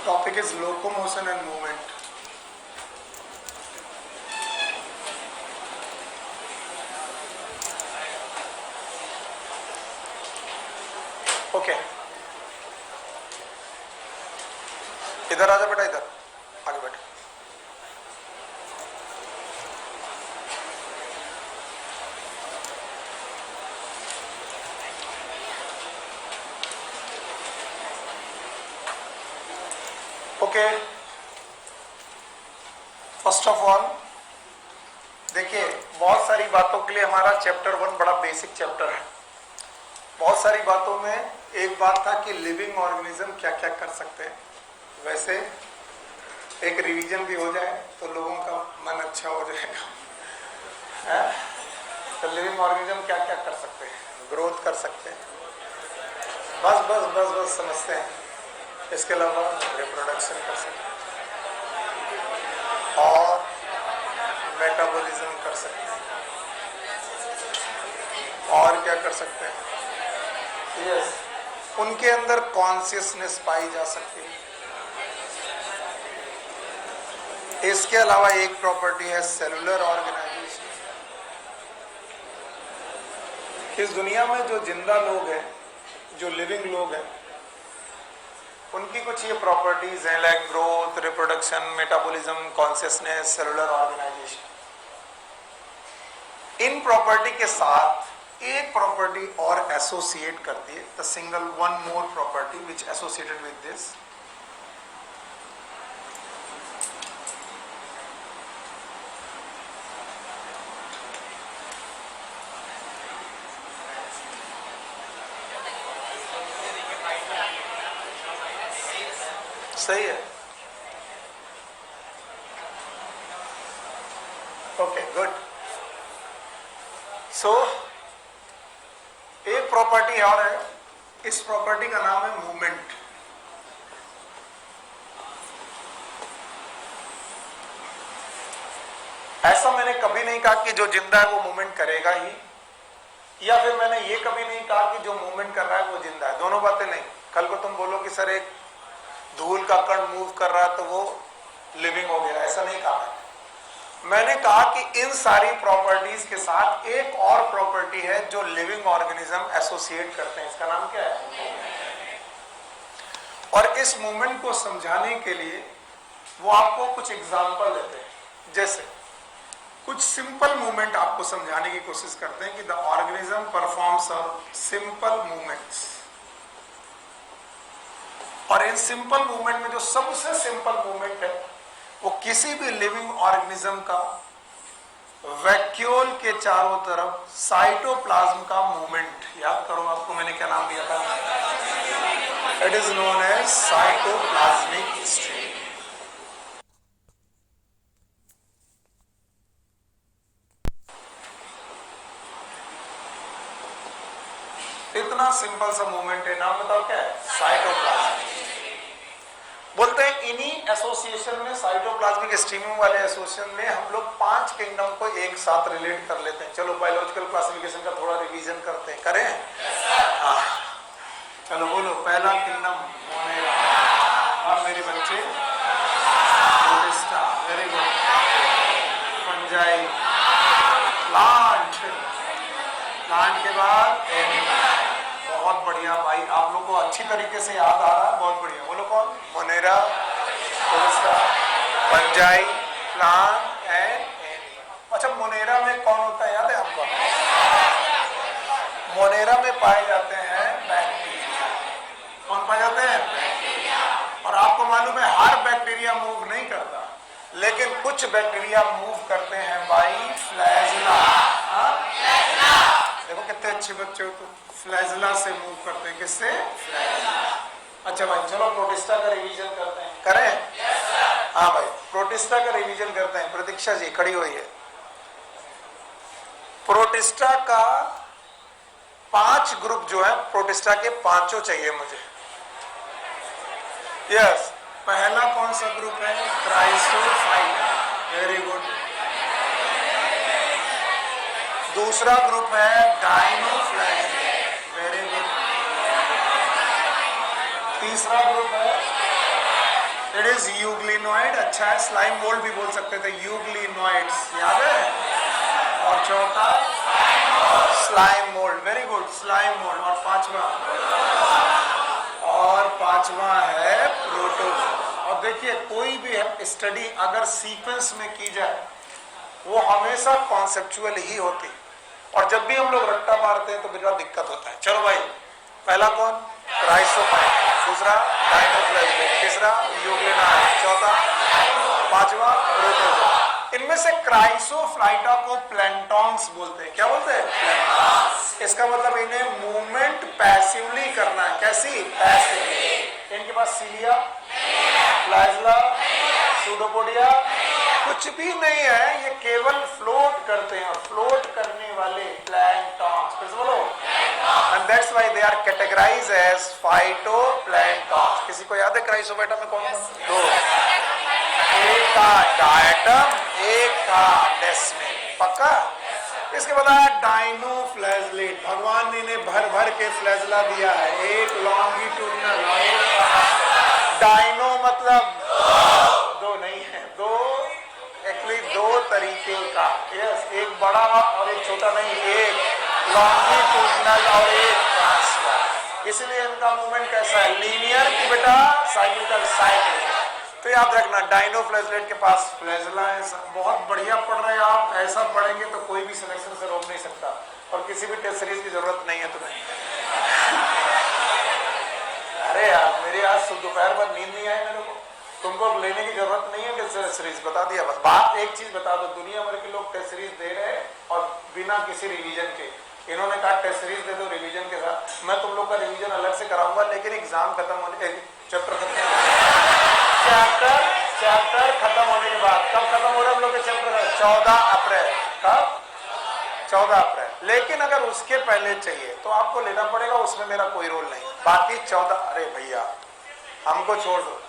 Topic is locomotion and movement. Okay. इधर आजा बेटा, इधर आगे बैठ। ओके, फर्स्ट ऑफ ऑल देखिए, बहुत सारी बातों के लिए हमारा चैप्टर 1 बड़ा बेसिक चैप्टर है। बहुत सारी बातों में एक बात था कि लिविंग ऑर्गेनिज्म क्या क्या कर सकते हैं, वैसे एक रिवीजन भी हो जाए तो लोगों का मन अच्छा हो जाएगा। तो लिविंग ऑर्गेनिज्म क्या क्या कर सकते हैं, ग्रोथ कर सकते हैं, बस बस बस बस समझते हैं। इसके अलावा रिप्रोडक्शन कर सकते हैं और मेटाबॉलिज्म कर सकते हैं, और क्या कर सकते हैं, यस, उनके अंदर कॉन्शियसनेस पाई जा सकती है। इसके अलावा एक प्रॉपर्टी है सेलुलर ऑर्गेनाइजेशन। इस दुनिया में जो जिंदा लोग हैं, जो लिविंग लोग हैं, उनकी कुछ ये प्रॉपर्टीज हैं, like growth, reproduction, metabolism, consciousness, cellular organisation. इन प्रॉपर्टी के साथ एक प्रॉपर्टी और एसोसिएट करती है, the single one more property which associated with this, सही है। Okay, good. सो एक प्रॉपर्टी और है, इस प्रॉपर्टी का नाम है मूवमेंट। ऐसा मैंने कभी नहीं कहा कि जो जिंदा है वो मूवमेंट करेगा ही, या फिर मैंने ये कभी नहीं कहा कि जो मूवमेंट कर रहा है वो जिंदा है। दोनों बातें नहीं। कल को तुम बोलो कि सर एक धूल का कण मूव कर रहा है तो वो लिविंग हो गया, ऐसा नहीं कहा मैंने कहा कि इन सारी प्रॉपर्टीज के साथ एक और प्रॉपर्टी है जो लिविंग ऑर्गेनिज्म एसोसिएट करते हैं। इसका नाम क्या है? और इस मूवमेंट को समझाने के लिए वो आपको कुछ एग्जांपल देते हैं। जैसे कुछ सिंपल मूवमेंट आपको समझाने की कोशिश करते हैं कि the organism performs simple movements. और इन सिंपल मूवमेंट में जो सबसे सिंपल मूवमेंट है वो किसी भी लिविंग ऑर्गेनिज्म का वैक्यूल के चारों तरफ साइटोप्लाज्म का मूवमेंट। याद करो, आपको मैंने क्या नाम दिया था? It is known as cytoplasmic stream. इतना सिंपल सा मूवमेंट है, नाम बताओ क्या है? साइटोप्लाज्म। बोलते हैं इन्हीं एसोसिएशन में, साइटोप्लाज्मिक स्ट्रीमिंग वाले एसोसिएशन में हम लोग 5 किंगडम को एक साथ रिलेट कर लेते हैं। चलो बायोलॉजिकल क्लासिफिकेशन का थोड़ा रिवीजन करते हैं, करें? yes, चलो बोलो। पहला किंगडम मोनेरा। अब मेरे बच्चे, protista, very good, fungi, plant, plant के बाद एनिमल। बहुत बढ़िया भाई, आप लोग को अच्छी तरीके से याद आ रहा है, बहुत बढ़िया। बोलो कौन? Monera, protista, fungi, plant and animal. अच्छा, मोनेरा में कौन होता है याद है आपको? मोनेरा में पाए जाते हैं बैक्टीरिया। कौन पाए जाते हैं? बैक्टीरिया। और आपको मालूम है हर बैक्टीरिया मूव नहीं करता, लेकिन कुछ बैक्टीरिया मूव करते हैं बाई फ्लैजेला। देखो कितने अच्छे बच्चे हो तुम, फ्लैजेला से मूव करते हैं। किससे? फ्लैजेला। अच्छा भाई, चलो प्रोटिस्टा का रिवीजन करते हैं, करें? yes, हाँ भाई, प्रोटिस्टा का रिवीजन करते हैं। प्रतीक्षा जी खड़ी हुई है। प्रोटिस्टा का 5 ग्रुप जो है, प्रोटिस्टा के 5 चाहिए मुझे। यस, पहला कौन सा ग्रुप है? Chrysophyta, very good. दूसरा ग्रुप है डाइनोफ्लैजेला, वेरी गुड। तीसरा ग्रुप है इट इज यूग्लिनॉइड। अच्छा है, स्लाइम मोल्ड भी बोल सकते थे, यूग्लिनॉइड्स, याद है। और चौथा slime mould, very good, slime mould. और पांचवा है प्रोटोजोआ। और देखिए कोई भी स्टडी अगर सीक्वेंस में की जाए वो हमेशा कॉन्सेप्चुअल ही होती, और जब भी हम लोग रट्टा मारते हैं तो बड़ा दिक्कत होता है। चलो भाई, पहला कौन? क्राइसोफाइटा, दूसरा डायनोफ्लाइटा, तीसरा यूग्लिनॉइड, चौथा, पांचवा प्रोटोजोआ। इनमें से क्राइसोफ्लाइटा को प्लैंटॉन्स बोलते हैं। क्या बोलते हैं? प्लैंटॉन्स। इसका मतलब इन्हें मूवमेंट पैसिवली करना है। कैसी? पैसिवली। इनके पास सीलिया, फ्लैजला, सूडोपोडिया कुछ भी नहीं है, ये केवल फ्लोट करते हैं, और फ्लोट करने वाले प्लैंटॉन्स, फिर से बोलो, and that's why they are categorised as phytoplanktons. किसी को याद है क्राइसोफाइटा में कौन कौन? दो, एक था डायटम, एक था डेस्मिन, पक्का। इसके बाद आया डाइनोफ्लैजलेट, भगवान ने इन्हें भर भर के फ्लैजला दिया है, एक लॉन्गिट्यूडनल और एक डाइनो मतलब दो नहीं है, दो एक्चुअली दो तरीके का, यस, एक बड़ा और एक छोटा नहीं, एक लॉन्गिट्यूडनल और एक ट्रांसवर्स। इसलिए इनका मूवमेंट कैसा है? लीनियर की बेटा साइक्लिकल साइकिल। तो याद रखना, डाइनोफ्लैजलेट के पास फ्लैजला है। बहुत बढ़िया पढ़ रहे हैं आप, ऐसा पढ़ेंगे तो कोई भी सिलेक्शन से रोक नहीं सकता, और किसी भी टेस्ट सीरीज की जरूरत नहीं है तुम्हें। अरे यार, मेरी आज दोपहर भर नींद नहीं आई मेरे को, तुमको लेने की जरूरत नहीं है टेस्ट सीरीज, बता दिया बस। बात एक चीज बता दो, दुनिया भर के लोग टेस्ट सीरीज दे रहे हैं और बिना किसी रिवीजन के। इन्होंने कहा टेस्ट सीरीज दे दो रिवीजन के साथ। मैं तुम लोग का रिवीजन अलग से कराऊंगा, लेकिन एग्जाम खत्म होने, चैप्टर खत्म होने के बाद। कब खत्म हो रहा है हम लोग के चैप्टर? 14 अप्रैल। कब? 14 अप्रैल। लेकिन अगर उसके पहले चाहिए तो आपको लेना पड़ेगा, उसमें मेरा कोई रोल नहीं। बाकी 14, अरे भैया हमको छोड़ दो।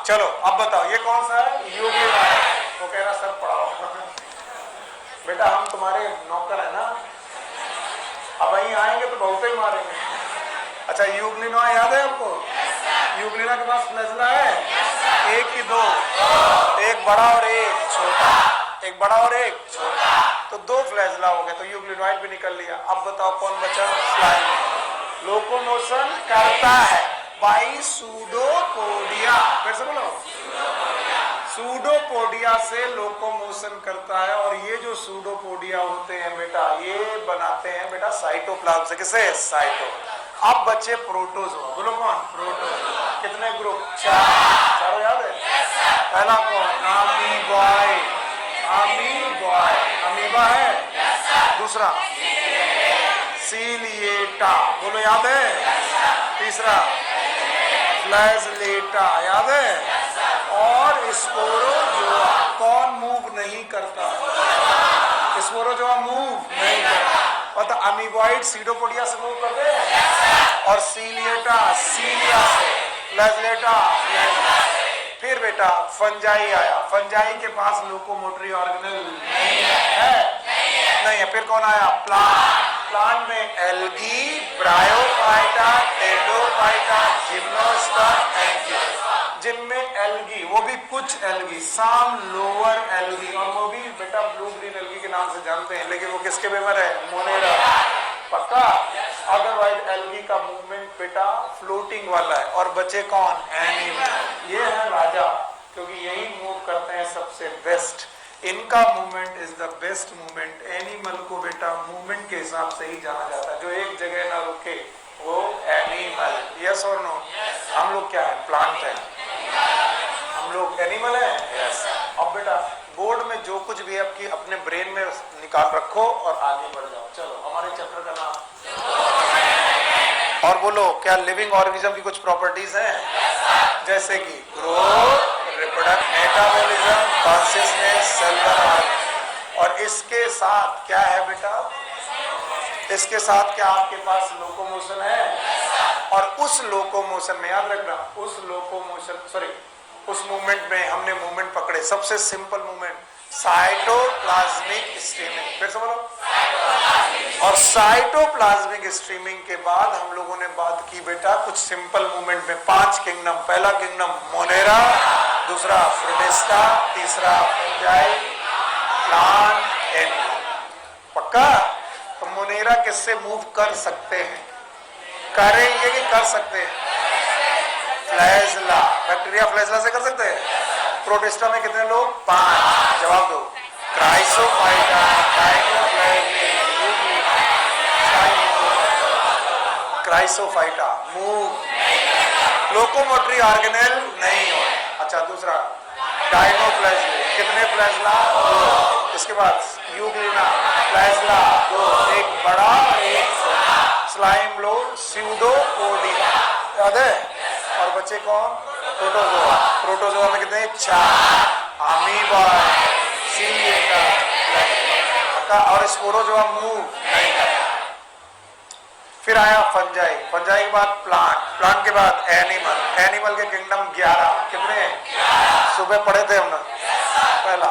चलो अब बताओ ये कौन सा है? यूग्लिनॉइड। वो कह रहा सर पढ़ाओ। बेटा हम तुम्हारे नौकर है ना, अब वहीं आएंगे तो बहुत ही मारेंगे। अच्छा, यूग्लिनॉइड याद है आपको? यूग्लिना के पास फ्लैजला है, एक की दो, एक बड़ा और एक छोटा, एक बड़ा और एक छोटा, तो दो फ्लैजला हो गए, तो यूग्लिनॉइड भी निकल लिया। अब बताओ कौन बचा? स्लाइम। लोकोमोशन करता है बाई सूडोपोडिया, फिर से बोलो, सूडोपोडिया से लोकोमोशन करता है। और ये जो सूडोपोडिया होते हैं बेटा, ये बनाते हैं बेटा साइटोप्लाज्म से। किसे? साइटो। अब बच्चे प्रोटोजोआ, बोलो कौन? प्रोटोजोआ। कितने ग्रुप? 4। चारों याद है? पहला कौन? अमीबॉय, अमीबा है। दूसरा सीलिएटा, बोलो याद है? तीसरा फ्लैजलेटा, याद है? और स्पोरोजोआ। कौन मूव नहीं करता? स्पोरोजोआ मूव नहीं करता। और अमीबॉइड सीडोपोडिया से मूव करते हैं, और सीलिएटा सीलिया से, फ्लैजलेटा फ्लैजला। फिर बेटा फंजाई आया, फंजाई के पास लोकोमोटरी ऑर्गेनल नहीं है। फिर कौन आया? प्लांट। प्लांट में algae, bryophyta, Pteridophyta, gymnosperm, angiosperm. जिनमें एल्गी, वो भी कुछ एल्गी, साम लोअर एल्गी, और वो भी बेटा ब्लू ग्रीन एल्गी के नाम से जानते हैं, लेकिन वो किसके मेंबर है? मोनेरा, पक्का। अदरवाइज एल्गी का मूवमेंट बेटा फ्लोटिंग वाला है। और बचे कौन? एनिमल। ये है राजा, क्योंकि यही मूव करते हैं सबसे बेस्ट। इनका movement is the best movement. Animal को बेटा मूवमेंट के हिसाब से ही जाना जाता है, जो एक जगह ना रुके वो एनिमल। यस और नो? हम लोग क्या है? प्लांट है, हम लोग एनिमल है। यस। अब बेटा बोर्ड में जो कुछ भी आपकी अपने ब्रेन में निकाल रखो और आगे बढ़ जाओ। चलो हमारे चैप्टर का नाम, और बोलो क्या लिविंग ऑर्गेनिज्म की कुछ प्रॉपर्टीज हैं? जैसे कि growth, reproduction, metabolism, consciousness, cellular. और इसके साथ क्या है बेटा? इसके साथ क्या आपके पास लोकोमोशन है? और उस लोकोमोशन में याद रखना, उस लोकोमोशन उस मूवमेंट में हमने मूवमेंट पकड़े, सबसे सिंपल मूवमेंट साइटोप्लाज्मिक स्ट्रीमिंग। फिर से बोलो। और साइटोप्लाज्मिक स्ट्रीमिंग के बाद हम लोगों ने बात की बेटा कुछ सिंपल मूवमेंट में 5 किंगडम। पहला किंगडम मोनेरा, दूसरा प्रोटिस्टा, तीसरा फंजाई, प्लांट, एनिमल। पक्का? तो मोनेरा किससे मूव कर सकते हैं? करेंगे कि कर सकते हैं? फ्लैजला, बैक्टीरिया फ्लैजला से कर सकते हैं। प्रोटिस्टा में कितने लोग? 5। जवाब दो। Chrysophyta, Chrysophyta move. Locomotory organelle नहीं हो। अच्छा, दूसरा डायनोफ्लैजला, कितने फ्लैजला? 2। इसके बाद यूग्लिना, फ्लैजला 2, एक बड़ा एक छोटा। स्लाइम लोड, स्यूडोपोडिया, याद है? और बच्चे कौन? प्रोटोजोआ। प्रोटोजोआ में कितने? 4। अमीबा, सीलिएटा, और स्पोरोजोआ मूव नहीं करता। फिर आया फंजाई, फंजाई के बाद प्लांट, प्लांट के बाद एनिमल, एनिमल के किंगडम 11। कितने? सुबह पढ़े थे हमने। पहला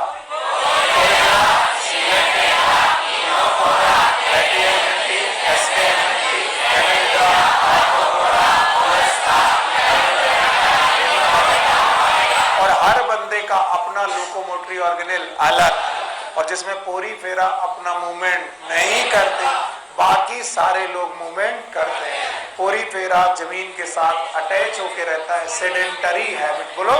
और हर बंदे का अपना लोकोमोटरी ऑर्गेनेल अलग, और जिसमें पोरीफेरा अपना मूवमेंट नहीं करते, बाकी सारे लोग मूवमेंट करते हैं। पोरीफेरा जमीन के साथ अटैच होके रहता है, सेडेंटरी हैबिट। बोलो।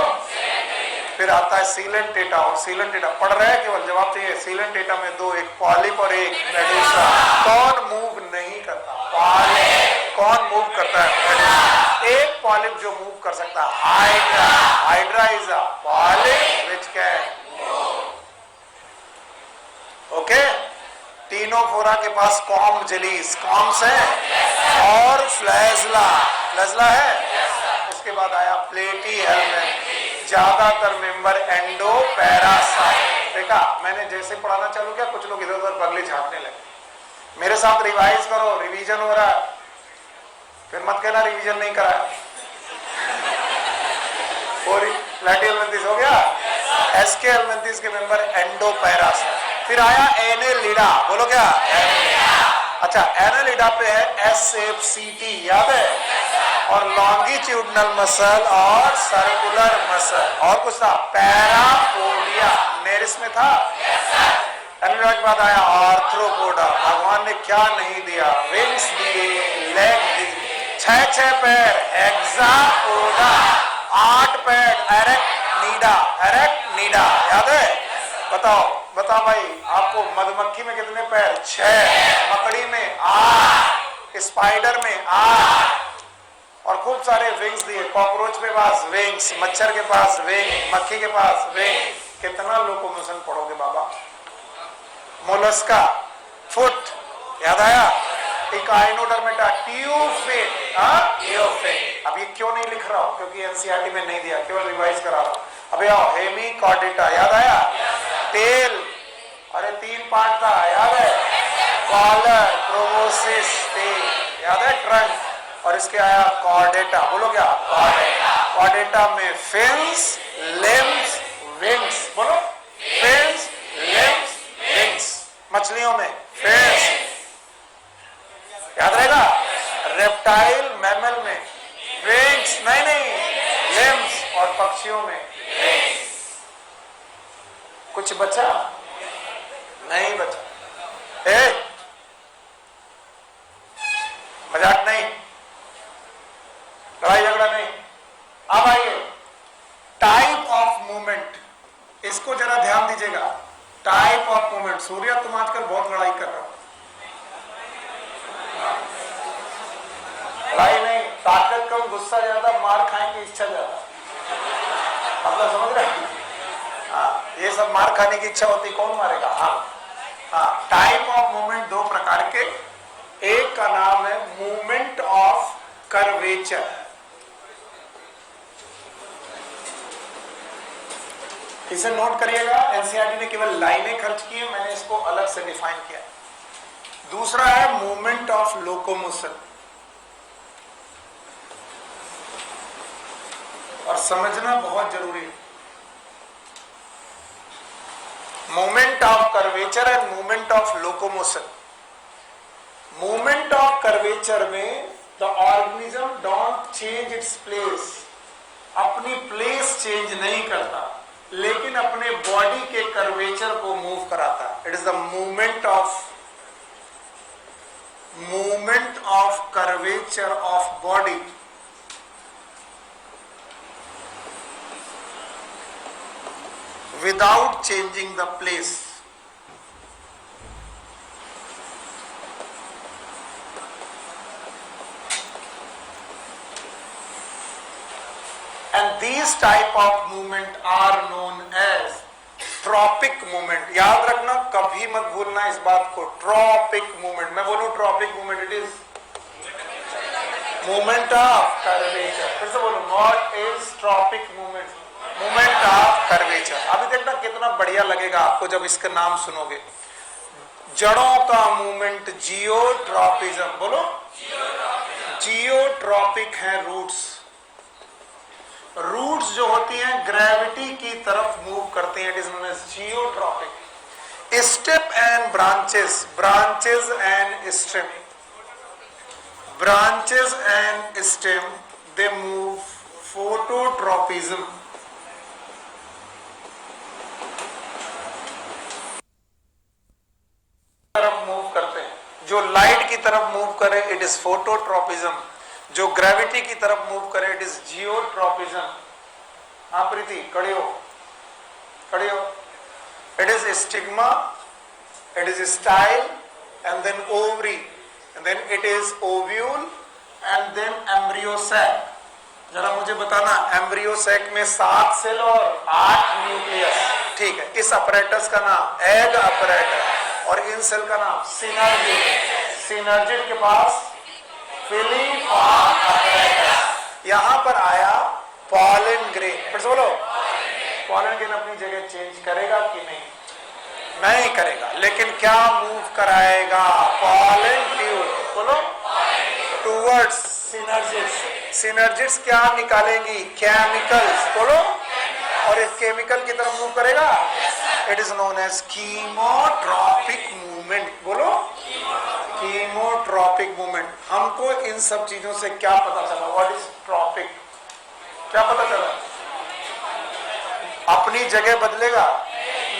फिर आता है सीलेंटेटा, और सीलेंटेटा पढ़ रहे हैं केवल, जवाब चाहिए। सीलेंटेटा में 2, एक पॉलिप और एक मेडूसा। कौन मूव नहीं करता? पॉलिप। कौन मूव करता है? मेडूसा। एक पॉलिप जो मूव कर सकता है hydra. Hydra is a polyp which can move. Okay. Ctenophora के पास कॉम्ब जेलीज, कॉम्ब्स है, और फ्लैजला, फ्लैजला है। इसके बाद आया प्लेटी हेलमेट, ज्यादातर मेंबर एंडोपैरासाइट। देखा, मैंने जैसे पढ़ाना चालू किया कुछ लोग इधर उधर बगले झांकने लगे। मेरे साथ रिवाइज करो, रिवीजन हो रहा है। फिर मत कहना रिवीजन नहीं कराया। प्लेटी हेलमेंथिस हो गया। एसके हेलमेंथिस के मेंबर एंडोपैरासाइट। फिर आया एनेलिडा, बोलो क्या? अच्छा, एनेलिडा पे है SFCT, याद है? और लॉन्गिट्यूडनल मसल और सर्कुलर मसल, और कुछ था पैरापोडिया, नेरिस में था। एनेलिडा के बाद आया आर्थ्रोपोडा। भगवान ने क्या नहीं दिया? विंग्स दिए, लेग दिए, 6 पैर हेक्सापोडा, 8 पैर एरेक्निडा, एरेक्निडा, याद है? बताओ भाई, आपको मधुमक्खी में कितने पैर? 6, मकड़ी में 8, स्पाइडर में 8, और खूब सारे विंग्स दिए। कॉकरोच के पास विंग्स, मच्छर के पास विंग, मक्खी के पास विंग। कितना लोकोमोशन पढ़ोगे बाबा? मोलस्का, फुट, याद आया? इकाइनोडर्मेटा, ट्यूफिन, ट्यूफिन। अब ये क्यों नहीं लिख रहा हूं? क्योंकि एनसीईआरटी में नहीं दिया, केवल रिवाइज करा रहा हूं। अबे आओ, हेमिकॉर्डेटा, याद आया? टेल, अरे 3 पार्ट था, याद है? कॉलर, प्रोबोसिस, टेल, याद है? ट्रंक, और इसके आया कॉर्डेटा। बोलो क्या? कॉर्डेटा। कॉर्डेटा में फिन्स, लिम्स, विंग्स। बोलो। Fins, limbs, wings. मछलियों में फिन्स, याद रहेगा? रेप्टाइल मैमल में विंग्स, नहीं, लिम्स, और पक्षियों में विंग्स। कुछ बचा? नहीं बचा। मजाक नहीं, लड़ाई झगड़ा नहीं। अब आइए टाइप ऑफ मूवमेंट, इसको जरा ध्यान दीजिएगा। Type of movement. सूर्य, तुम आजकल बहुत लड़ाई कर रहे हो। लड़ाई नहीं, ताकत कम, गुस्सा ज्यादा, मार खाने की इच्छा ज्यादा। मतलब समझ रहे हैं? हाँ, ये सब मार खाने की इच्छा होती, कौन मारेगा? हाँ, टाइप ऑफ मूवमेंट 2 प्रकार के। एक का नाम है मूवमेंट ऑफ कर्वेचर। इसे नोट करिएगा, एनसीईआरटी ने केवल लाइनें खर्च की है, मैंने इसको अलग से डिफाइन किया। दूसरा है मूवमेंट ऑफ लोकोमोशन। और समझना बहुत जरूरी है। Moment of curvature and moment of locomotion. Moment of curvature में the organism don't change its place, अपनी प्लेस चेंज नहीं करता, लेकिन अपने बॉडी के कर्वेचर को मूव कराता है। It is the movement of curvature of body. Without changing the place. And these type of movement are known as tropic movement. याद रखना, कभी मत भूलना इस बात को, ट्रॉपिक मूवमेंट। मैं बोलूं tropic movement, it is movement of curvature. फिर से बोलो, what is tropic movement? Movement of curvature. अभी देखना कितना बढ़िया लगेगा आपको जब इसका नाम सुनोगे। जड़ों का मूवमेंट जियोट्रॉपिज्म। बोलो, जियोट्रॉपिक है रूट्स। रूट्स जो होती हैं ग्रेविटी की तरफ मूव करती हैं, it is known as geotropic. Step and branches, branches and stem, branches and stem they move phototropism. तरफ मूव करते हैं, जो लाइट की तरफ मूव करे इट इज फोटोट्रॉपिज्म, जो ग्रेविटी की तरफ मूव करे इट इज जियोट्रॉपिज्म। हाँ प्रीति, खड़े हो, खड़े हो। It is stigma, it is style and then ovary and then it is ovule and then embryo sac. जरा मुझे बताना, एम्ब्रियोसैक में 7 सेल और 8 न्यूक्लियस। ठीक है, इस अपरेटस का नाम एग अपरेटस और इन सेल का नाम सिनर्जिड। सिनर्जिड के पास फिलिंग फॉर्म अपरेटस। यहां पर आया पॉलन ग्रेन। फिर से बोलो, पॉलन ग्रेन अपनी जगह चेंज करेगा कि नहीं? नहीं करेगा, लेकिन क्या मूव कराएगा? Pollen tube. बोलो, टूवर्ड्स सिनर्जिड्स। सिनर्जिड्स क्या निकालेंगी? केमिकल्स। बोलो, और इस केमिकल की तरफ मूव करेगा। It is known as chemotropic movement. बोलो, कीमोट्रॉपिक मूवमेंट। हमको इन सब चीजों से क्या पता चला? What is tropic? क्या पता चला? अपनी जगह बदलेगा?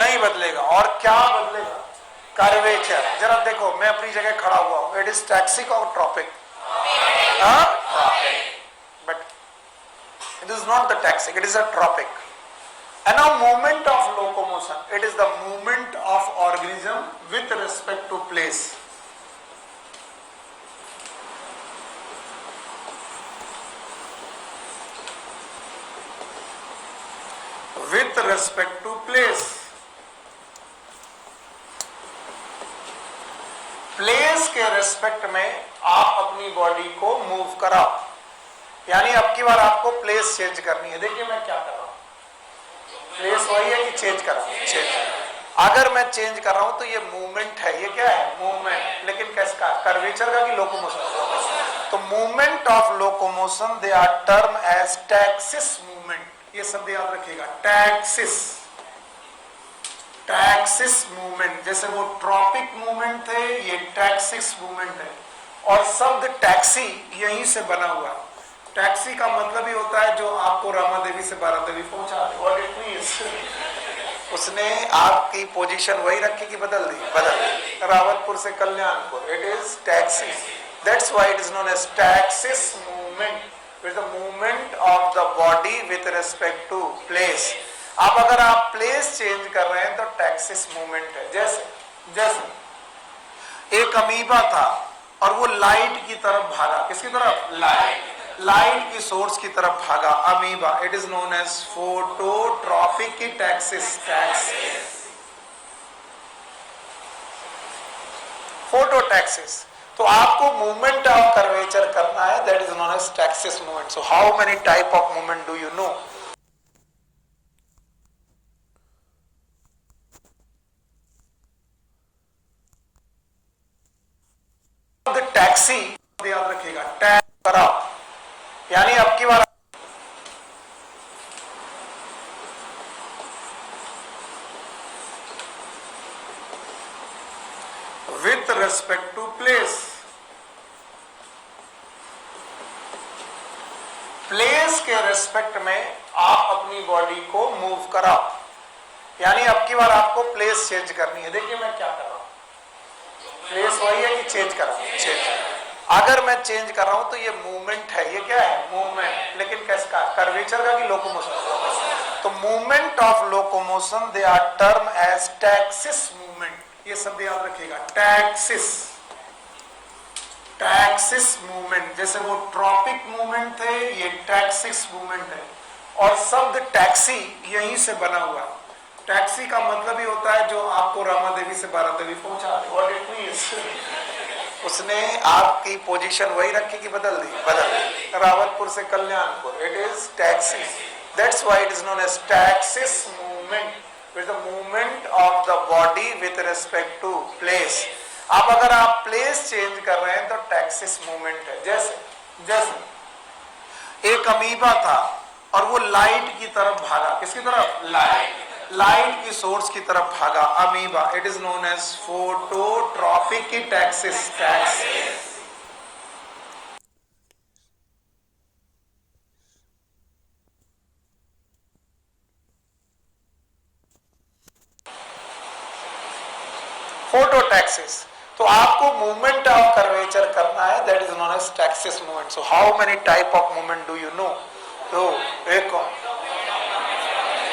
नहीं बदलेगा। और क्या बदलेगा? कर्वेचर। जरा देखो, मैं अपनी जगह खड़ा हुआ हूं, इट इज टैक्सिक और tropic? But it is not the taxic, it is a tropic. And now movement of locomotion, it is the movement of organism with respect to place. With respect to place. Place के respect में आप अपनी body को move कराओ, यानी अब की बार आपको प्लेस चेंज करनी है। देखिए मैं क्या कर रहा हूं, प्लेस वही है कि चेंज करा? चेंज। अगर मैं चेंज कर रहा हूं तो ये मूवमेंट है। ये क्या है? मूवमेंट। लेकिन किसका? कर्वेचर का कि लोकोमोशन? तो movement of locomotion they are term as taxis movement. ये शब्द याद रखिएगा, टैक्सिस। टैक्सिस मूवमेंट, जैसे वो ट्रॉपिक मूवमेंट थे, ये टैक्सिस मूवमेंट है। और शब्द टैक्सी यहीं से बना हुआ है। टैक्सी का मतलब ही होता है जो आपको रामा देवी से बारा देवी पहुंचा दे। व्हाट इट मींस, उसने आपकी पोजीशन वही रखी कि बदल दी? बदल दी। रावतपुर से Kalyanpur, it is taxi. That's why it is known as taxis movement. It is the movement of the body with respect to place. अब अगर आप प्लेस चेंज कर रहे हैं तो टैक्सिस मूवमेंट है। जैसे एक अमीबा था और वो लाइट की तरफ भागा। किसकी तरफ? लाइट। लाइट की सोर्स की तरफ भागा amoeba. It is known as phototropic की टैक्सिस। फोटोटैक्सिस। तो आपको मूवमेंट ऑफ कर्वेचर करना है, that is known as taxis movement. So how many type of movement do you know? Taxi याद रखिएगा, टैग कराओ, यानी अब की बार रेस्पेक्ट टू प्लेस। प्लेस के रेस्पेक्ट में आप अपनी बॉडी को मूव कराओ, यानी अब की बार आपको प्लेस चेंज करनी है। देखिए मैं क्या कर रहा हूं, प्लेस वही है कि चेंज करा, चेंज। अगर मैं चेंज कर रहा हूं तो ये मूवमेंट है, ये क्या है, मूवमेंट। लेकिन कैसा, कर्वेचर का कि लोकोमोशन? तो movement of locomotion they are term as taxis movement. ये शब्द याद रखिएगा, टैक्सिस, टैक्सिस मूवमेंट। जैसे वो ट्रॉपिक मूवमेंट थे, ये टैक्सिस मूवमेंट है। और शब्द टैक्सी यहीं से बना हुआ है। टैक्सी का मतलब ही होता है जो आपको रामा देवी से बारा देवी पहुंचा दे। व्हाट इट मींस, उसने आपकी पोजीशन वही रखी कि बदल दी, बदल रावतपुर से Kalyanpur. It is taxi, that's why it is known as taxis movement, with the movement of the body with respect to place. अब अगर आप प्लेस चेंज कर रहे हैं तो टैक्सिस मूवमेंट है। जैसे एक अमीबा था और वो लाइट की तरफ भागा, किसकी तरफ, लाइट की सोर्स की तरफ भागा, amoeba. It is known as phototropic की टैक्सिस, फोटोटैक्सिस। तो आपको मूवमेंट ऑफ कर्वेचर करना है, that is known as taxis movement. So how many type of movement do you know? तो एक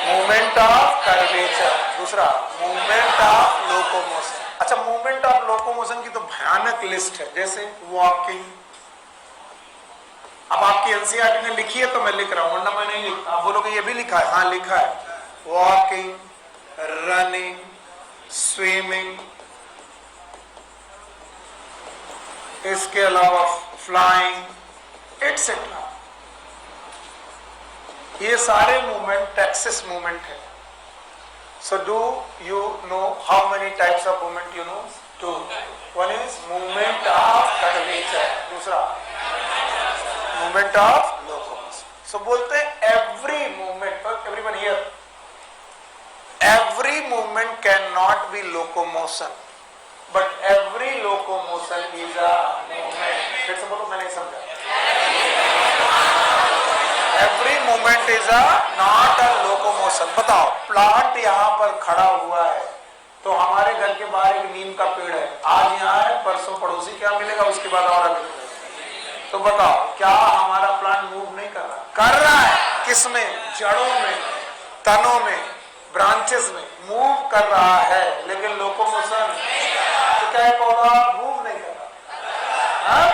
मूवमेंट ऑफ कर्वेचर, दूसरा मूवमेंट ऑफ लोकोमोशन। अच्छा, movement of locomotion की तो भयानक लिस्ट है, जैसे वॉकिंग। अब आपकी एनसीईआरटी ने लिखी है तो मैं लिख रहा हूं, वरना मैं नहीं लिखता। आप बोलोगे ये भी लिखा है? हाँ लिखा है। वॉकिंग, रनिंग, स्विमिंग, इसके अलावा फ्लाइंग एटसेट्रा, ये सारे मूवमेंट टैक्सिस मूवमेंट है। So do you know how many types of movement you know? Two. One is movement of curvature, दूसरा मूवमेंट ऑफ लोकोमोशन। सो बोलते हैं every movement, everyone here, every movement can not be locomotion, but every locomotion is a movement. फिर से बोलो, मैंने समझा। Every movement is a not a locomotion. बताओ, plant यहाँ पर खड़ा हुआ है तो हमारे घर के बाहर एक नीम का पेड़ है, आज यहाँ है, परसों पड़ोसी क्या मिलेगा, उसके बाद और आगे। तो बताओ, क्या हमारा प्लांट मूव नहीं कर रहा? कर रहा है। किसमें? जड़ों में, तनों में, ब्रांचेस में मूव कर रहा है, लेकिन लोकोमोशन तो क्या है, पौधा मूव नहीं कर रहा, हाँ?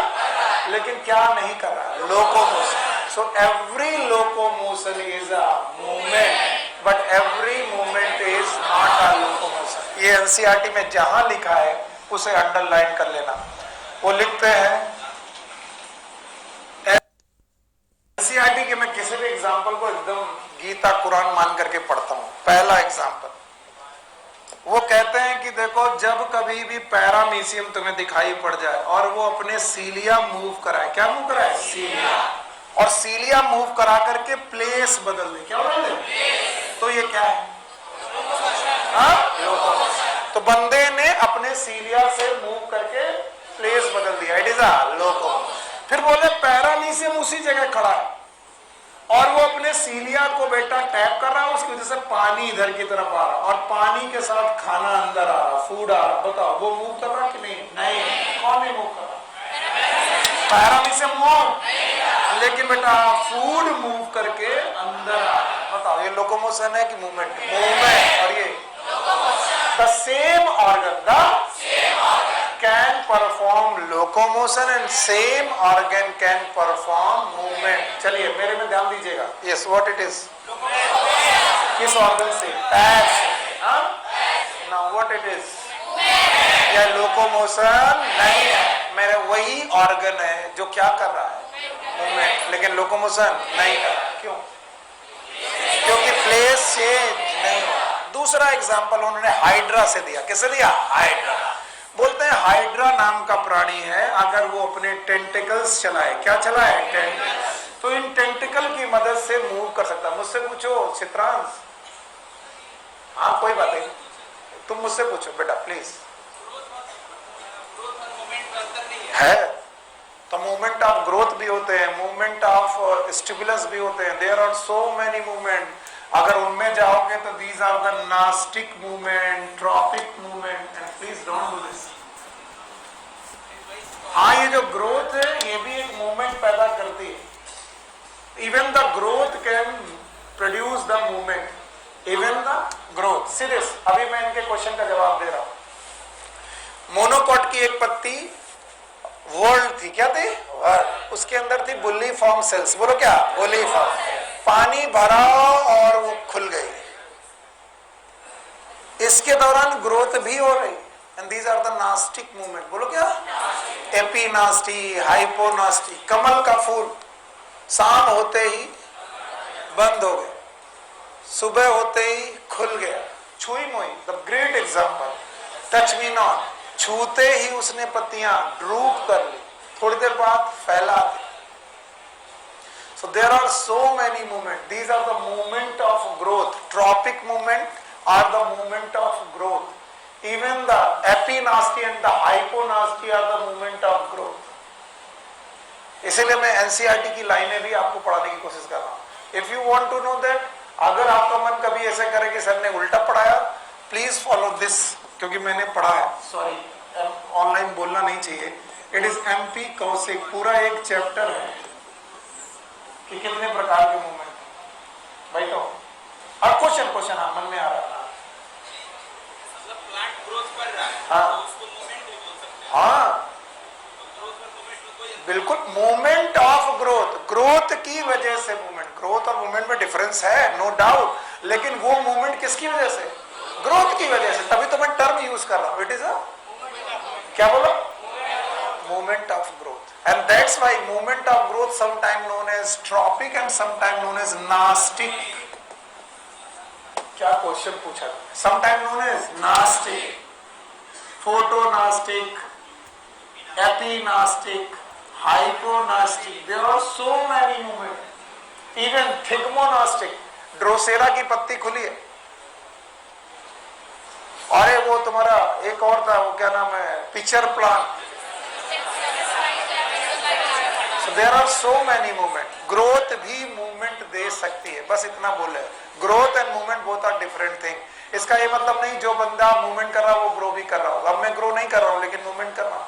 लेकिन क्या नहीं कर रहा? Locomotion. So every locomotion is a movement, but every movement is not a locomotion. ये एनसीईआरटी में जहां लिखा है उसे अंडरलाइन कर लेना। वो लिखते हैं एनसीईआरटी के, मैं किसी भी एग्जांपल को एकदम गीता कुरान मान करके पढ़ता हूं। पहला एग्जांपल, वो कहते हैं कि देखो, जब कभी भी पैरामीशियम तुम्हें दिखाई पड़ जाए और वो अपने सीलिया मूव कराए, क्या मूव कराए? सीलिया। और सीलिया मूव करा करके प्लेस बदल दे, क्या बदल दे? तो ये क्या है? तो बंदे ने अपने सीलिया से मूव करके प्लेस बदल दिया, इट इज अ लोकोमोशन। फिर बोले पैरामीशियम उसी जगह खड़ा है और वो अपने सीलिया को बेटा टैप कर रहा है, उसकी वजह से पानी इधर की तरफ आ रहा, और पानी के साथ खाना अंदर आ रहा, फूड आ रहा। बताओ, वो मूव कर रहा कि नहीं? नहीं। कौन नहीं मूव कर रहा? पैरामीशियम मूव, लेकिन बेटा फूड मूव करके अंदर आ रहा। बताओ, ये लोकोमोशन है कि मूवमेंट? मूवमेंट। और ये the same organ can perform locomotion and same organ can perform movement. चलिए मेरे में ध्यान दीजिएगा। Yes, what it is? किस ऑर्गन से? पैर से। Now what it is? यह लोकोमोशन नहीं है, मेरे वही ऑर्गन है जो क्या कर रहा है? मूवमेंट, लेकिन लोकोमोशन नहीं कर रहा। क्यों? क्योंकि प्लेस चेंज नहीं। दूसरा एग्जाम्पल उन्होंने हाइड्रा से दिया। किसे दिया? हाइड्रा। बोलते हैं हाइड्रा नाम का प्राणी है, अगर वो अपने टेंटिकल्स चलाए, क्या चलाए? टेंटिकल्स, तो इन टेंटिकल की मदद से मूव कर सकता है। मुझसे पूछो चित्रांश, हाँ कोई बात नहीं, तुम मुझसे पूछो बेटा प्लीज। तो मूवमेंट ऑफ ग्रोथ भी होते हैं, मूवमेंट ऑफ स्टिमुलस भी होते हैं, there are so many movement. अगर उनमें जाओगे तो these are the nastic movement, tropic movement, and please don't do this. हाँ, ये जो ग्रोथ है ये भी एक मूवमेंट पैदा करती है। Even the growth can produce the movement, even the growth. Serious, अभी मैं इनके क्वेश्चन का जवाब दे रहा हूं। मोनोकॉट की एक पत्ती वर्ल्ड थी, क्या थी? वर्ल्ड। उसके अंदर थी बुल्ली फॉर्म सेल्स। बोलो क्या? Bulliform. पानी भरा और वो खुल गई। इसके दौरान ग्रोथ भी हो रही, and these are the nastic movement. बोलो क्या? एपीनास्टी, हाइपोनास्टी। कमल का फूल शाम होते ही बंद हो गया, सुबह होते ही खुल गया। छुई मोई, the great example. Touch me not, छूते ही उसने पत्तियां ड्रूप कर ली, थोड़ी देर बाद फैला दी। So there are so many movement, these are the movement of growth. Tropic movement are the movement of growth. Even the epinasty and the hyponasty are the movement of growth. इसीलिए मैं NCERT की लाइनें भी आपको पढ़ाने की कोशिश कर रहा हूं। If you want to know that, अगर आपका मन कभी ऐसे करे कि सर ने उल्टा पढ़ाया, प्लीज फॉलो दिस, क्योंकि मैंने पढ़ा है। सॉरी, ऑनलाइन बोलना नहीं चाहिए। इट इज एमपी कौशिक, पूरा एक चैप्टर है कि कितने प्रकार के मूवमेंट। भाई तो अब क्वेश्चन हाँ मन में आ रहा है। मतलब प्लांट ग्रोथ कर रहा है, हाँ, तो उसको मूवमेंट भी बोल सकते हैं। हाँ बिल्कुल, मूवमेंट ऑफ ग्रोथ। ग्रोथ की वजह से मूवमेंट, ग्रोथ और मूवमेंट में डिफरेंस है, नो डाउट, लेकिन वो मूवमेंट किसकी वजह से? ग्रोथ की वजह से। तभी तो मैं टर्म यूज कर रहा हूं, इट इज अ क्या बोलो? Movement of growth. And that's why movement of growth sometime known as tropic and sometime known as nastic. क्या क्वेश्चन पूछा? Sometime known as nastic, photonastic, epinastic, hyponastic. There are so many movement. Even thigmonastic, Drosera की पत्ती खुली है। अरे वो तुम्हारा एक और था, वो क्या नाम है, picture plant. So there are so many movement. Growth भी मूवमेंट दे सकती है, बस इतना बोले। Growth and movement both are different thing. इसका ये मतलब नहीं जो बंदा मूवमेंट कर रहा है वो ग्रो भी कर रहा होगा। अब मैं ग्रो नहीं कर रहा हूं लेकिन मूवमेंट कर रहा हूं।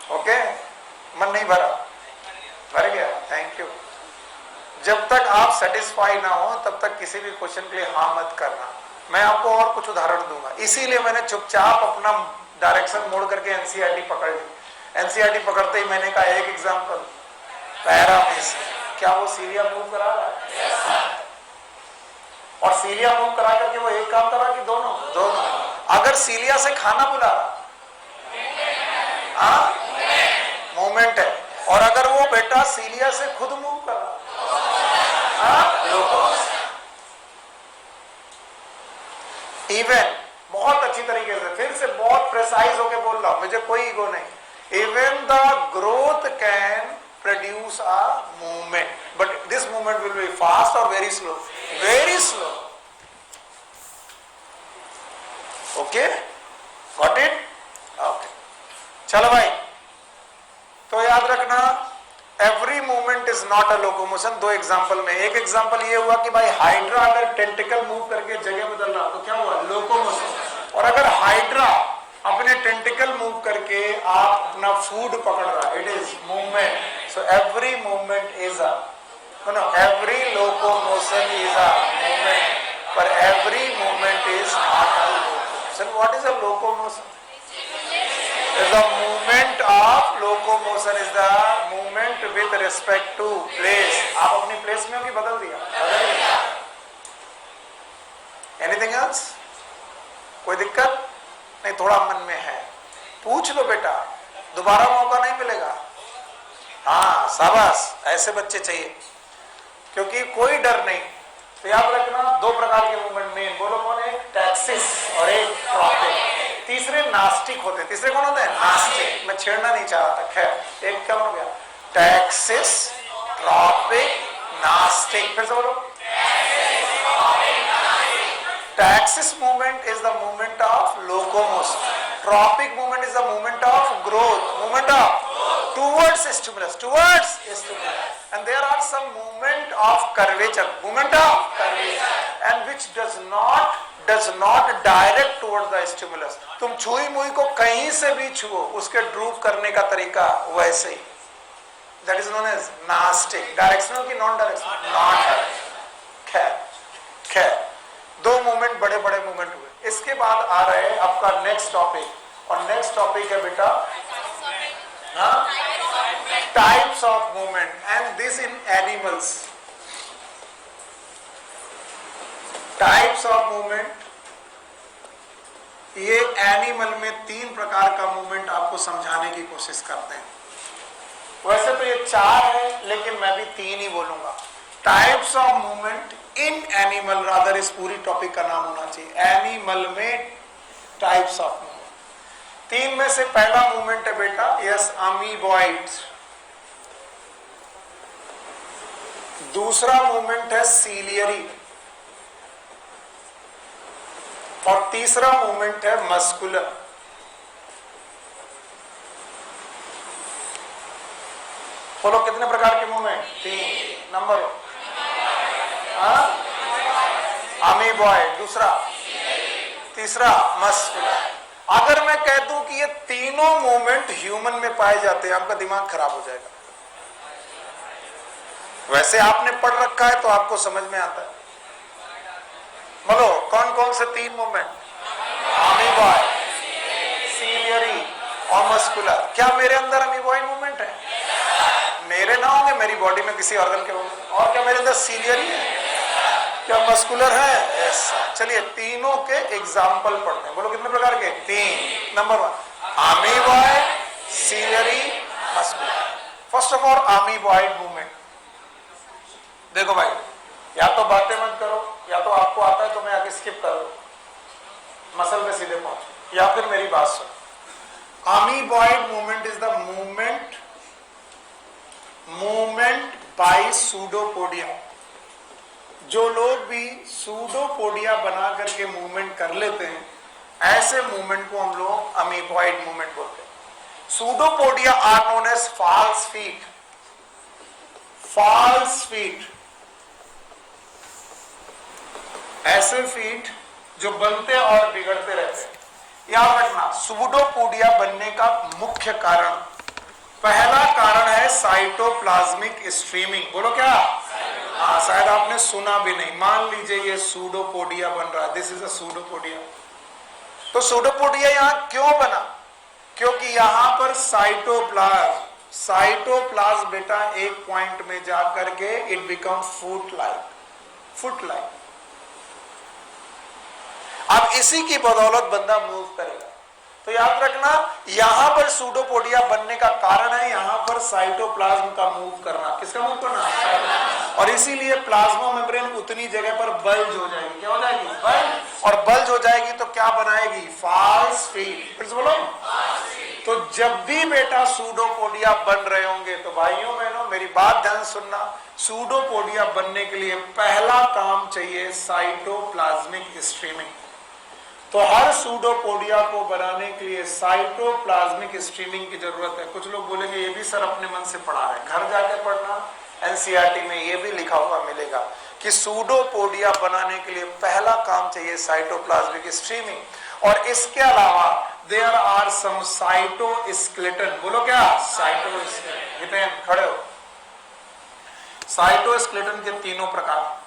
ओके, मन नहीं भरा? भर गया, थैंक यू। जब तक आप सेटिस्फाई ना हो तब तक किसी भी क्वेश्चन के लिए हाँ मत करना। मैं आपको और कुछ उदाहरण दूंगा, इसीलिए मैंने चुपचाप अपना डायरेक्शन मोड़ करके एनसीईआरटी पकड़ ली। एनसीईआरटी पकड़ते ही मैंने कहा एक एग्जांपल, पैरा में से क्या वो सीरिया मूव करा रहा है? और सीलिया मूव करा करके वो एक काम करा कि दोनों? अगर सीलिया से खाना बुला रहा, मूवमेंट है। और अगर वो बेटा सीलिया से खुद मूव कर रहा, इवन बहुत अच्छी तरीके से, फिर से बहुत प्रेसाइज होके बोल रहा हूं, मुझे कोई ईगो नहीं। Even the growth can produce a movement, but this movement will be fast और very slow. Very slow. Okay, got it? Okay, चलो भाई, तो याद रखना every movement is not a locomotion. दो एग्जांपल में, एक एग्जांपल ये हुआ कि भाई हाइड्रा अगर टेंटिकल मूव करके जगह बदल रहा तो क्या हुआ? लोकोमोशन। और अगर हाइड्रा अपने टेंटिकल मूव करके आप अपना फूड पकड़ रहा, it is movement. So every movement is a, every locomotion is a movement, पर every movement is not a locomotion. What is a locomotion? The movement of locomotion is the movement with respect to place. आप अपनी place में हो कि बदल दिया? Anything else? कोई दिक्कत नहीं? थोड़ा मन में है, पूछ लो बेटा, दोबारा मौका नहीं मिलेगा। हाँ शाबाश, ऐसे बच्चे चाहिए, क्योंकि कोई डर नहीं। तो याद रखना दो प्रकार के मूवमेंट मेन, बोलो कौन है? टैक्सिस और एक ट्रॉपिक। तीसरे नास्टिक होते हैं। तीसरे कौन होते हैं? नास्टिक। मैं छेड़ना नहीं चाह रहा था, खैर एक क्या हो गया? Taxis, tropic, nastic. फिर से बोलो, taxis movement is the movement of locomotion, tropic movement is the movement of growth, movement of towards stimulus, and there are some movement of curvature, and which does not direct towards the stimulus. तुम छुई मुई को कहीं से भी छुओ, उसके drupe करने का तरीका वैसे ही, that is known as nastic. Directional की नॉन डायरेक्शनल? Non directional. खैर दो मूवमेंट, बड़े बड़े मूवमेंट हुए. इसके बाद आ रहे हैं आपका नेक्स्ट टॉपिक, और नेक्स्ट टॉपिक है बेटा types of movement, and this in animals. Types of movement, ये एनिमल में 3 प्रकार का मूवमेंट आपको समझाने की कोशिश करते हैं. वैसे तो ये 4 है, लेकिन मैं भी 3 ही बोलूंगा. Types of movement in animal, rather इस पूरी टॉपिक का नाम होना चाहिए एनिमल में टाइप्स ऑफ मूवमेंट. 3 में से पहला मूवमेंट है बेटा, यस, अमीबॉइड. दूसरा मूवमेंट है सीलियरी, और तीसरा मूवमेंट है मस्कुलर. बोलो कितने प्रकार के मूवमेंट? 3. नंबर अमीबॉइड, दूसरा, तीसरा मस्कुलर. अगर मैं कह दूं कि ये तीनों मूवमेंट ह्यूमन में पाए जाते हैं, आपका दिमाग खराब हो जाएगा. वैसे आपने पढ़ रखा है तो आपको समझ में आता है. बोलो कौन कौन से 3 मूवमेंट? अमीबॉइड, सीलियरी और मस्कुलर. क्या मेरे अंदर अमीबॉइड मूवमेंट है? मेरे ना होंगे, मेरी बॉडी में किसी ऑर्गन के होंगे. और क्या मेरे अंदर सीलियरी है? क्या मस्कुलर है? यस. चलिए तीनों के एग्जाम्पल पढ़ते हैं. बोलो कितने प्रकार के? 3. Number 1 amoeboid, ciliary, muscular. First of all amoeboid movement. देखो भाई, या तो बातें मत करो, या तो आपको आता है तो मैं आगे स्किप कर दो, मसल में सीधे पहुंचो, या फिर मेरी बात सुनो. Amoeboid movement is the movement by pseudopodia. जो लोग भी सूडोपोडिया बना करके मूवमेंट कर लेते हैं, ऐसे मूवमेंट को हम लोग अमीबॉइड मूवमेंट बोलते हैं. Pseudopodia are known as false feet. False feet, ऐसे फीट जो बनते और बिगड़ते रहते हैं. याद रखना, सूडोपोडिया बनने का मुख्य कारण, पहला कारण है साइटोप्लाज्मिक स्ट्रीमिंग. बोलो क्या? हाँ, शायद आपने सुना भी नहीं. मान लीजिए ये सूडोपोडिया बन रहा है, दिस इज अ सूडोपोडिया. तो सूडोपोडिया यहां क्यों बना? क्योंकि यहां पर साइटोप्लाज्म बेटा एक पॉइंट में जाकर के इट बिकम फुट लाइक. अब इसी की बदौलत बंदा मूव करेगा. तो याद रखना, यहां पर सूडोपोडिया बनने का कारण है यहां पर साइटोप्लाज्म का मूव करना. किसका मूव करना? और इसीलिए प्लाज्मा मेम्ब्रेन उतनी जगह पर बल्ज हो जाएगी. क्या हो जाएगी? बल्ज. और बल्ज हो जाएगी तो क्या बनाएगी? False feet. फिर से बोलो. तो जब भी बेटा सूडोपोडिया बन रहे होंगे तो भाइयों बहनों मेरी बात ध्यान सुनना, सूडोपोडिया बनने के लिए पहला काम चाहिए साइटोप्लाज्मिक स्ट्रीमिंग. तो हर सूडोपोडिया को बनाने के लिए साइटोप्लाज्मिक स्ट्रीमिंग की जरूरत है. कुछ लोग बोलेंगे ये भी सर अपने मन से पढ़ा है, घर जाके पढ़ना. एनसीईआरटी में ये भी लिखा हुआ मिलेगा कि सूडोपोडिया बनाने के लिए पहला काम चाहिए साइटोप्लाज्मिक स्ट्रीमिंग. और इसके अलावा देयर आर सम साइटोस्केलेटन. बोलो क्या? साइटोस्केलेटन. खड़े हो. साइटोस्केलेटन के 3 प्रकार.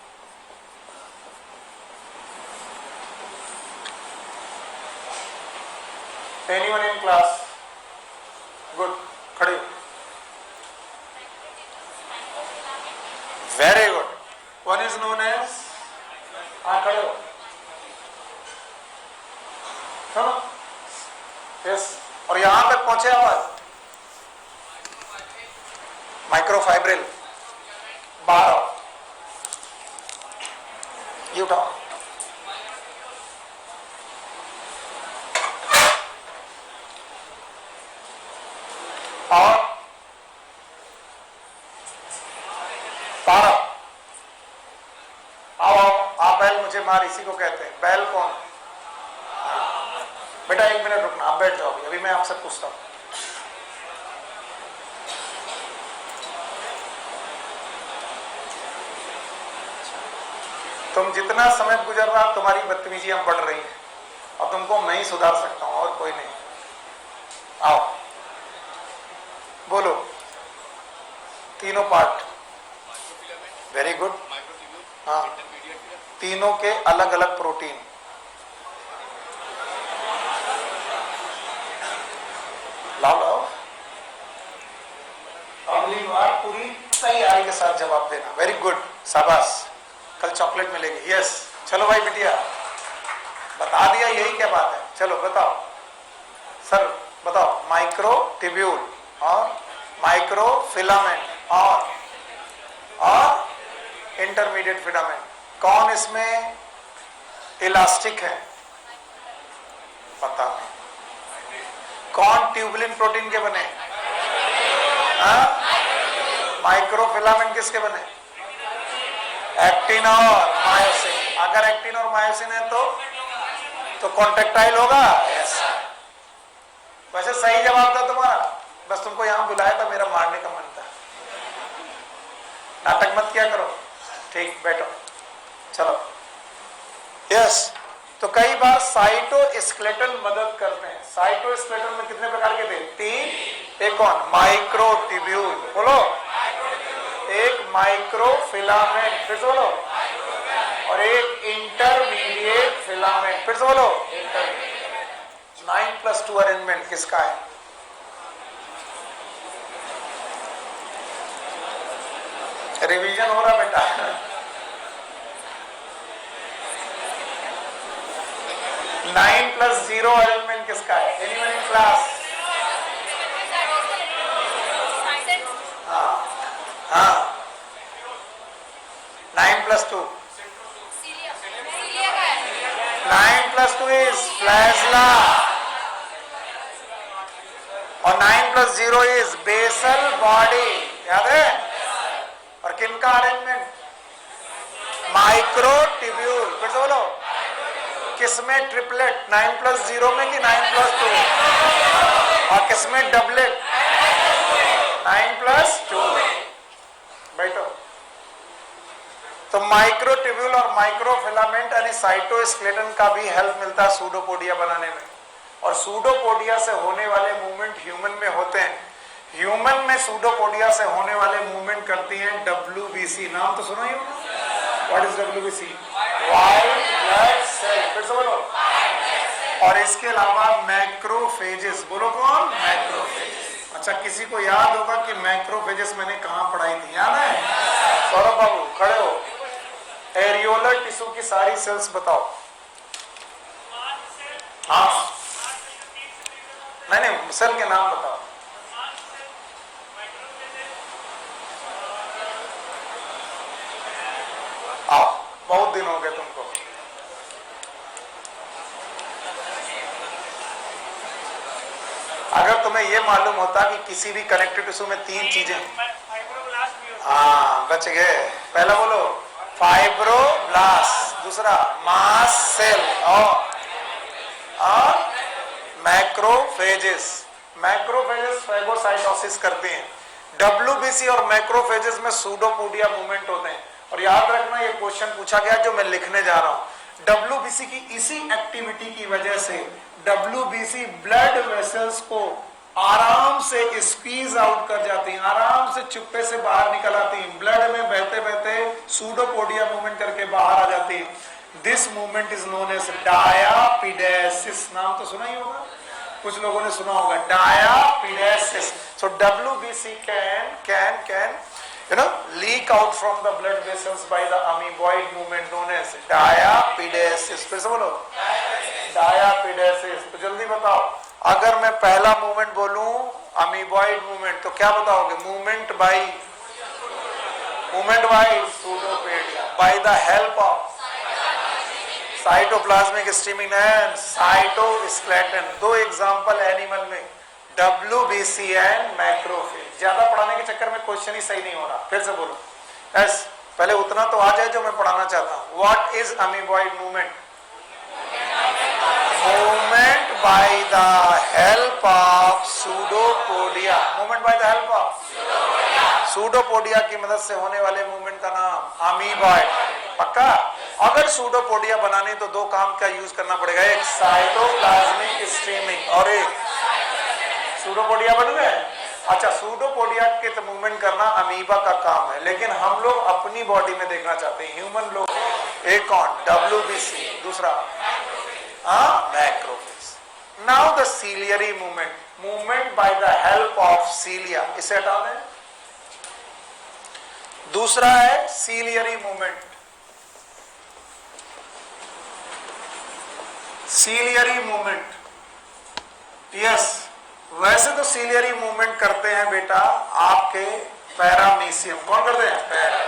Anyone in class? Good. खड़े. Very good. One is known as. खड़े हो. सुनो. Yes. और यहां तक पहुंचे आवाज. माइक्रोफाइब्रिल. बाहर आओ. ये उठाओ. और आओ आप. बैल मुझे मार, इसी को कहते हैं. बैल कौन? बेटा 1 मिनट रुकना, आप बैठ जाओ. अभी मैं आपसे पूछता हूं. तुम जितना समय गुजर रहा तुम्हारी बदतमीजियां बढ़ रही हैं और तुमको मैं ही सुधार सकता हूं और कोई नहीं। आओ बोलो तीनों पार्ट। Very good. हाँ तीनों के अलग अलग प्रोटीन। लाओ लाओ अगली बार पूरी तैयारी के साथ जवाब देना। वेरी गुड शाबाश। कल चॉकलेट मिलेगी। यस चलो भाई बिटिया बता दिया यही क्या बात है। चलो बताओ सर बताओ। माइक्रो ट्यूब्यूल और माइक्रो फिलामेंट और इंटरमीडिएट फिलामेंट कौन इसमें इलास्टिक है? पता नहीं। कौन ट्यूबुलिन प्रोटीन के बने? माइक्रो फिलामेंट किसके बने? एक्टिन और मायोसिन। अगर एक्टिन और मायोसिन है तो कॉन्ट्रेक्टाइल होगा। यस वैसे सही जवाब था तुम्हारा, बस तुमको यहां बुलाया था, मेरा मारने का मन था। नाटक मत किया करो। ठीक बैठो चलो। यस तो कई बार साइटोस्केलेटन मदद करते हैं। साइटोस्केलेटन में कितने प्रकार के थे? 3। एक कौन? Micro tubule. बोलो। एक माइक्रो फिलामेंट। फिर से बोलो। और एक इंटरमीडिएट फिलामेंट। फिर से बोलो। 9+2 अरेंजमेंट किसका है? रिवीजन हो रहा बेटा। 9+0 अरेंजमेंट किसका है? Anyone in class? हाँ 9+2। 9+2 इज फ्लैजला और 9+0 इज बेसल बॉडी। याद है? और किनका अरेंजमेंट? Micro tubule. फिर से बोलो। किसमें ट्रिपलेट? 9+0 में कि 9+2? और किसमें डबलेट? 9+2। बैठो। तो माइक्रो ट्यूब्यूल और माइक्रो फिलामेंट यानी साइटोस्केलेटन का भी हेल्प मिलता है सूडोपोडिया बनाने में। और सूडोपोडिया से होने वाले मूवमेंट ह्यूमन में होते हैं। ह्यूमन में सूडोपोडिया से होने वाले मूवमेंट करती हैं WBC। नाम तो सुना ही होगा। What is WBC? White blood cell. फिर से बोलो। और इसके अलावा मैक्रोफेजेस। बोलो कौन? मैक्रोफेजेस। अच्छा किसी को याद होगा कि मैक्रोफेजेस मैंने कहां पढ़ाई थी? याद है? सौरभ बाबू खड़े हो। एरियोलर टिश्यू की सारी सेल्स बताओ। हाँ नहीं सेल के नाम बताओ। आओ बहुत दिन हो गए तुमको। अगर तुम्हें यह मालूम होता कि किसी भी कनेक्टिव टिश्यू में 3 चीजें। हाँ बच गए। पहला बोलो फाइब्रोब्लास्ट, दूसरा मास सेल और मैक्रोफेजेस। मैक्रोफेजेस फेगोसाइटोसिस करते हैं। WBC और मैक्रोफेजेस में सूडोपोडिया मूवमेंट होते हैं। और याद रखना ये क्वेश्चन पूछा गया जो मैं लिखने जा रहा हूं। WBC की इसी एक्टिविटी की वजह से WBC ब्लड वेसल्स को आराम से स्क्वीज आउट कर जाती हैं, आराम से चुप्पे से बाहर निकल आती हैं, ब्लड में बहते बहते सूडोपोडिया मूवमेंट करके बाहर आ जाती हैं। This movement is known as diapedesis. नाम तो सुना ही होगा, कुछ लोगों ने सुना होगा डायापिडेसिस। सो WBC can leak out from the blood vessels by the amoeboid movement known as diapidesis। फिर से बोलो डायापिडेसिस। तो जल्दी बताओ, अगर मैं पहला मूवमेंट बोलूं अमीबॉइड मूवमेंट तो क्या बताओगे? Movement by pseudopodia by the help of cytoplasmic streaming and cytoskeleton. 2 example animal में WBC एंड मैक्रोफेज। ज्यादा पढ़ाने के चक्कर में क्वेश्चन ही सही नहीं हो रहा। फिर से बोलो। यस पहले उतना तो आ जाए जो मैं पढ़ाना चाहता हूं। What is amoeboid movement? Movement by the help of pseudopodia. Movement by the help of pseudopodia की मदद से होने वाले मूवमेंट का नाम अमीबॉइड। पक्का? अगर सूडोपोडिया बनानी तो दो काम का यूज करना पड़ेगा, एक साइटोप्लाज्मिक स्ट्रीमिंग और एक सूडोपोडिया बन गए। अच्छा, सूडोपोडिया के तो मूवमेंट करना अमीबा का काम है, लेकिन हम लोग अपनी बॉडी में देखना चाहते हैं, ह्यूमन लोग। एक कौन? WBC, दूसरा macrophage. Now the ciliary movement, movement by the help of सीलिया, इसे हटा दें। दूसरा है ciliary movement, ciliary movement. Yes, वैसे तो सीलियरी मूवमेंट करते हैं बेटा आपके पैरामीशियम, कौन करते हैं? पैरा।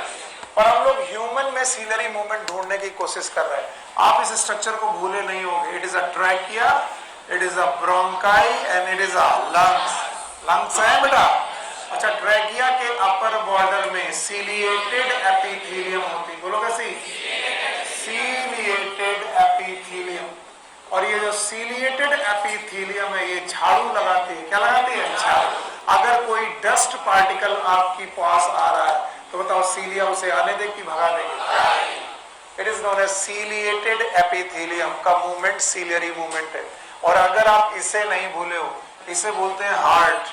पर हम लोग ह्यूमन में सीलियरी मूवमेंट ढूंढने की कोशिश कर रहे हैं। आप इस स्ट्रक्चर को भूले नहीं होंगे। It is a trachea, it is a bronchi and it is a lungs. Lungs है बेटा। अच्छा, ट्रैकिया के अपर बॉर्डर में सीलिएटेड एपिथेलियम होती, बोलो कैसी? Ciliated epithelium. और ये जो सीलिएटेड एपिथेलियम है, ये झाड़ू लगाती है। क्या लगाती है? झाड़ू। अगर कोई डस्ट पार्टिकल आपकी पास आ रहा है तो बताओ सीलिया उसे आने देगी, भगा देगी? It is known as ciliated epithelium का मूवमेंट सीलियरी मूवमेंट है। और अगर आप इसे नहीं भूले हो, इसे बोलते हैं हार्ट,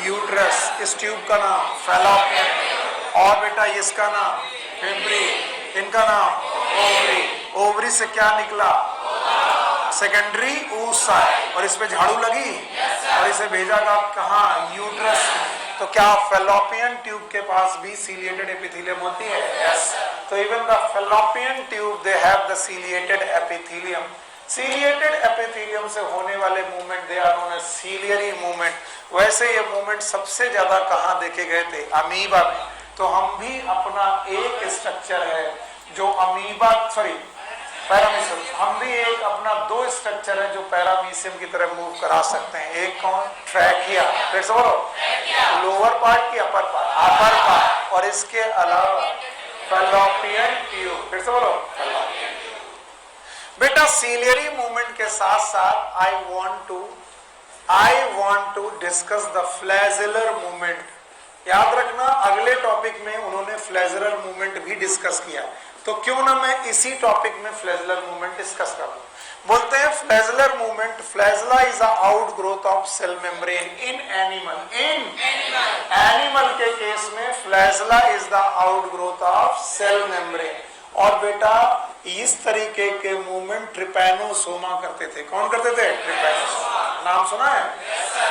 यूट्रस, इस ट्यूब का नाम फैलोपियन, और बेटा इसका नाम फेब्री, इनका नाम ओवरी। ओवरी से क्या निकला? सेकेंडरी oocyte, और इस पे झाड़ू लगी और इसे भेजा कहाँ? यूट्रस। तो क्या फैलोपियन ट्यूब के पास भी सीलिएटेड एपिथेलियम होती है? यस। तो even the fallopian tube they have the ciliated epithelium. Ciliated epithelium से होने वाले movement they are known as ciliary movement. वैसे ये मूवमेंट सबसे ज्यादा कहाँ देखे गए थे? अमीबा में। तो हम भी अपना एक स्ट्रक्चर है जो अमीबा, सॉरी पैरामीशियम, हम भी एक अपना दो स्ट्रक्चर है जो पैरामीशियम की तरह मूव करा सकते हैं। एक कौन? ट्रैकिया, फिर से बोलो, लोअर पार्ट की अपर पार्ट, अपर पार्ट, और इसके अलावा फैलोपियन ट्यूब, फिर से बोलो फैलोपियन। बेटा सीलियरी मूवमेंट के साथ साथ I want to discuss the flagellar movement. याद रखना, अगले टॉपिक में उन्होंने फ्लैजेलर मूवमेंट भी डिस्कस किया, तो क्यों ना मैं इसी टॉपिक में फ्लैजेलर मूवमेंट डिस्कस कर लूं। बोलते हैं flagellar movement, flagella is a outgrowth of cell membrane in animal. Animal के केस में flagella is the outgrowth of cell membrane. और बेटा इस तरीके के मूवमेंट ट्रिपैनोसोमा करते थे। कौन करते थे? ट्रिपैनोसोमा। नाम सुना है?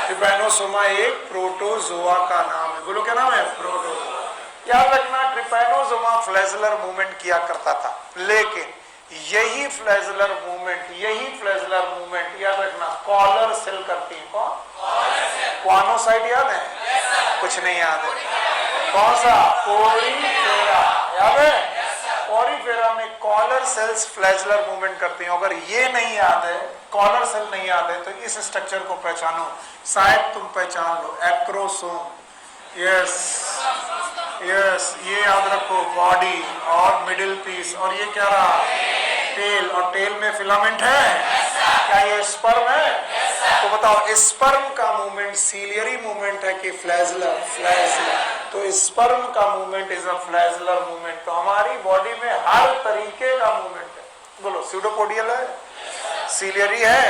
ट्रिपैनोसोमा एक प्रोटोजोआ का नाम है। बोलो क्या नाम है? प्रोटोजोआ। याद रखना, ट्रिपैनोसोमा फ्लैजेलर मूवमेंट किया करता था, लेकिन यही फ्लैजेलर मूवमेंट याद रखना कॉलर सेल करती है। कौन? क्वानोसाइट याद है? कुछ नहीं याद है? कौन सा? पोरीफेरा याद है? पोरीफेरा में कॉलर सेल्स फ्लैजेलर मूवमेंट करती हैं। अगर ये नहीं याद है, कॉलर सेल नहीं याद है, तो इस स्ट्रक्चर को पहचानो, शायद तुम पहचान लो, एक्रोसोम। यस, ये याद रखो, बॉडी और मिडिल पीस, और ये क्या रहा? टेल, और टेल में फिलामेंट है। क्या ये स्पर्म है? तो बताओ स्पर्म का मूवमेंट सीलियरी मूवमेंट है कि फ्लैजेलर? तो स्पर्म का मूवमेंट इज अ फ्लैजेलर मूवमेंट। तो हमारी बॉडी में हर तरीके का मूवमेंट है। बोलो, स्यूडोपोडियल है, सीलियरी है,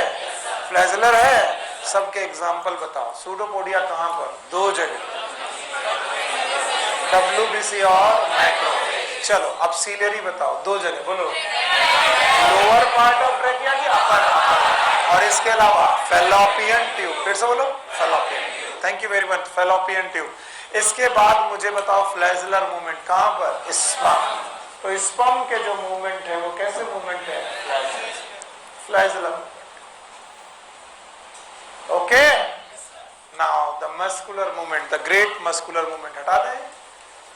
फ्लैजेलर है, सबके एग्जाम्पल बताओ। स्यूडोपोडिया कहां पर? दो जगह, WBC और मैक्रो। चलो अब सीलियरी बताओ, दो जगह बोलो, लोअर पार्ट ऑफ ट्रैकिया की अपर, और इसके अलावा फैलोपियन ट्यूब। फिर से बोलो fallopian tube. Thank you very much, fallopian tube. इसके बाद मुझे बताओ फ्लैजेलर मूवमेंट कहां पर? स्पर्म। तो स्पर्म के जो मूवमेंट है वो कैसे मूवमेंट है? Flagellar. Okay, now the muscular movement, the great muscular movement हटा दें।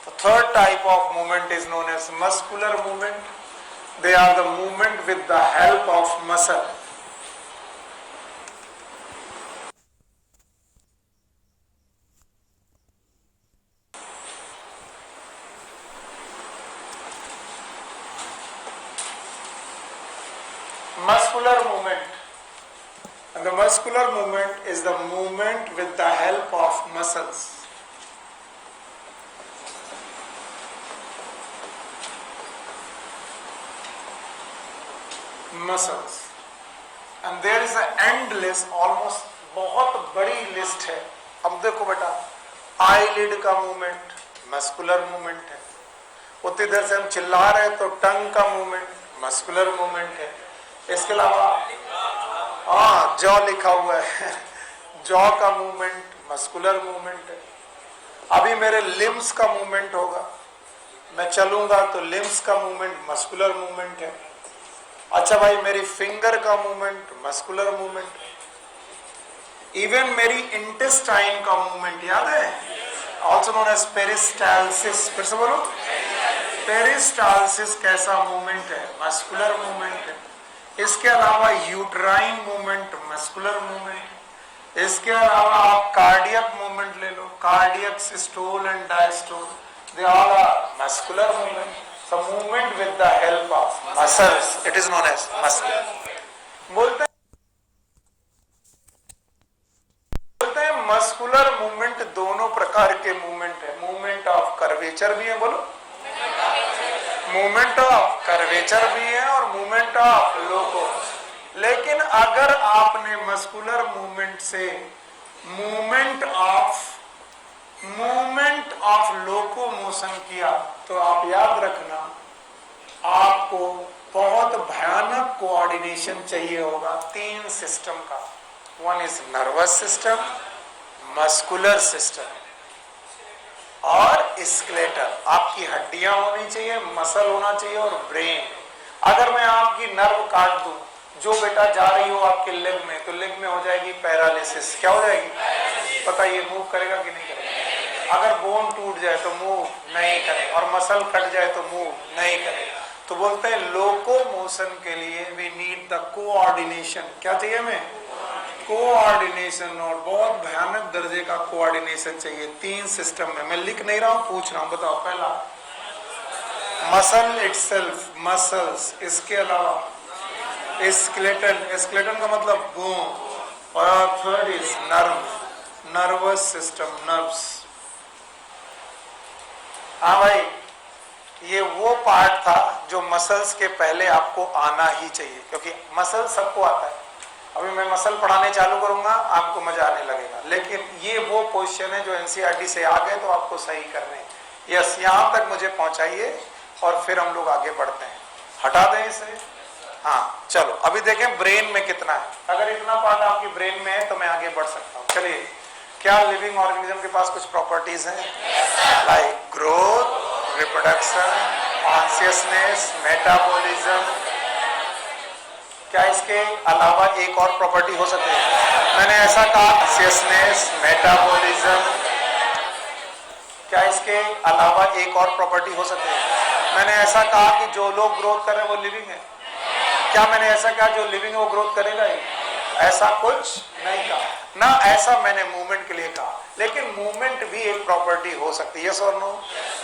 The third type of movement is known as muscular movement. They are the movement with the help of muscle. Muscular movement. And the muscular movement is the movement with the help of muscles. Muscles and there is endless, almost बहुत बड़ी list है। अब देखो बेटा, eyelid का movement muscular movement है, उतनी देर से हम चिल्ला रहे तो टंग का मूवमेंट मस्कुलर मूवमेंट है। इसके अलावा हाँ जॉ लिखा हुआ है जॉ का मूवमेंट मस्कुलर मूवमेंट है। अभी मेरे लिम्स का मूवमेंट होगा, मैं चलूंगा तो लिम्स का मूवमेंट मस्कुलर मूवमेंट है। अच्छा भाई, मेरी फिंगर का मूवमेंट मस्कुलर मूवमेंट है। इवन मेरी इंटेस्टाइन का मूवमेंट याद है, ऑल्सो नोन एज पेरिस्टाल्सिस। फिर से बोलो, पेरिस्टाल्सिस कैसा मूवमेंट है? मस्कुलर मूवमेंट है। इसके अलावा यूट्राइन मूवमेंट मस्कुलर मूवमेंट है। इसके अलावा आप कार्डियक मूवमेंट ले लो, cardiac systole and diastole, they all are muscular movement. So movement with the help of muscles, it is known as muscular. बोलते हैं मस्कुलर मूवमेंट दोनों प्रकार के मूवमेंट है। मूवमेंट ऑफ कर्वेचर भी है, बोलो, मूवमेंट ऑफ कर्वेचर भी है और मूवमेंट ऑफ लोको। लेकिन अगर आपने मस्कुलर मूवमेंट से मूवमेंट ऑफ लोकोमोशन किया तो आप याद रखना, आपको बहुत भयानक कोऑर्डिनेशन चाहिए होगा 3 सिस्टम का। One is nervous system, muscular system और स्केलेटल। आपकी हड्डियां होनी चाहिए, मसल होना चाहिए और ब्रेन। अगर मैं आपकी नर्व काट दूं, जो बेटा जा रही हो आपके लेग में, तो लेग में हो जाएगी पैरालिसिस। क्या हो जाएगी? पता, ये मूव करेगा कि नहीं करेगा? अगर बोन टूट जाए तो मूव नहीं करेगा और मसल कट जाए तो मूव नहीं करेगा। तो बोलते हैं लोकोमोशन के लिए वी नीड द कोऑर्डिनेशन। क्या चाहिए हमें? कोऑर्डिनेशन, और बहुत भयानक दर्जे का कोऑर्डिनेशन चाहिए 3 सिस्टम में। मैं लिख नहीं रहा हूं, पूछ रहा हूं। बताओ, पहला मसल इटसेल्फ, मसल्स। इसके अलावा स्केलेटन, स्केलेटन का मतलब बोन। और third is nerve, nervous system, nerves. हाँ भाई, ये वो पार्ट था जो मसल्स के पहले आपको आना ही चाहिए, क्योंकि मसल सबको आता है। अभी मैं मसल पढ़ाने चालू करूंगा, आपको मजा आने लगेगा, लेकिन ये वो क्वेश्चन है जो एनसीईआरटी से आ गए तो आपको सही करने। यस, यहां तक मुझे पहुंचाइए और फिर हम लोग आगे बढ़ते हैं। हटा दें इसे। हाँ चलो, अभी देखें ब्रेन में कितना है। अगर इतना पार्ट आपकी ब्रेन में है तो मैं आगे बढ़ सकता हूँ। चलिए, क्या लिविंग ऑर्गेनिज्म के पास कुछ प्रॉपर्टीज हैं? Like growth, reproduction, consciousness, metabolism. क्या इसके अलावा एक और प्रॉपर्टी हो सकती है? मैंने ऐसा कहा, कॉन्शियसनेस, मेटाबॉलिज्म। क्या इसके अलावा एक और प्रॉपर्टी हो सकती है? मैंने ऐसा कहा कि जो लोग ग्रोथ कर रहे हैं वो लिविंग है। क्या मैंने ऐसा कहा जो लिविंग है वो ग्रोथ करेगा ही? ऐसा कुछ नहीं कहा ना, ऐसा मैंने मूवमेंट के लिए कहा। लेकिन मूवमेंट भी एक प्रॉपर्टी हो सकती है, यस और no?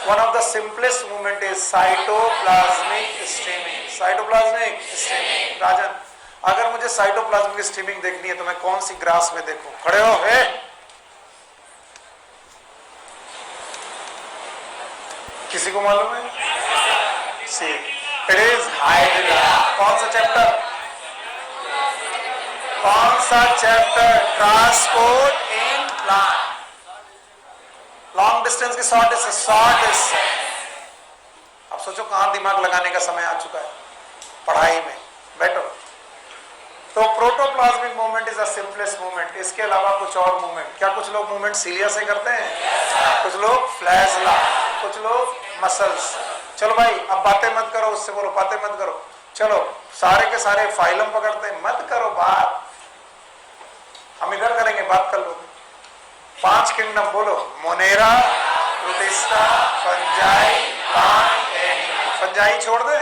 One of the simplest movement is cytoplasmic streaming. Cytoplasmic streaming. Rajan, अगर मुझे साइटोप्लाज्मिक स्ट्रीमिंग देखनी है तो मैं कौन सी ग्रास में देखूं? खड़े हो, है? किसी को मालूम है? सी, इट इज हाइड्रा। कौन सा चैप्टर? कौन सा chapter? Transport in plant. Long distance की शॉर्ट डिस्टेंस, शॉर्ट डिस्टेंस। अब सोचो कहां दिमाग लगाने का समय आ चुका है पढ़ाई में। बैठो। तो protoplasmic movement is the simplest movement. इसके अलावा कुछ और मूवमेंट, क्या कुछ लोग मूवमेंट सीलिया से करते हैं? कुछ लोग फ्लैजला, कुछ लोग मसल्स। चलो भाई, अब बातें मत करो, उससे बोलो बातें मत करो। चलो, सारे के सारे फाइलम पकड़ते हैं, मत करो बात, हम इधर करेंगे, बात कर लो। 5 किंगडम बोलो, Monera, protista, fungi, plant, animal. Fungi छोड़ दे?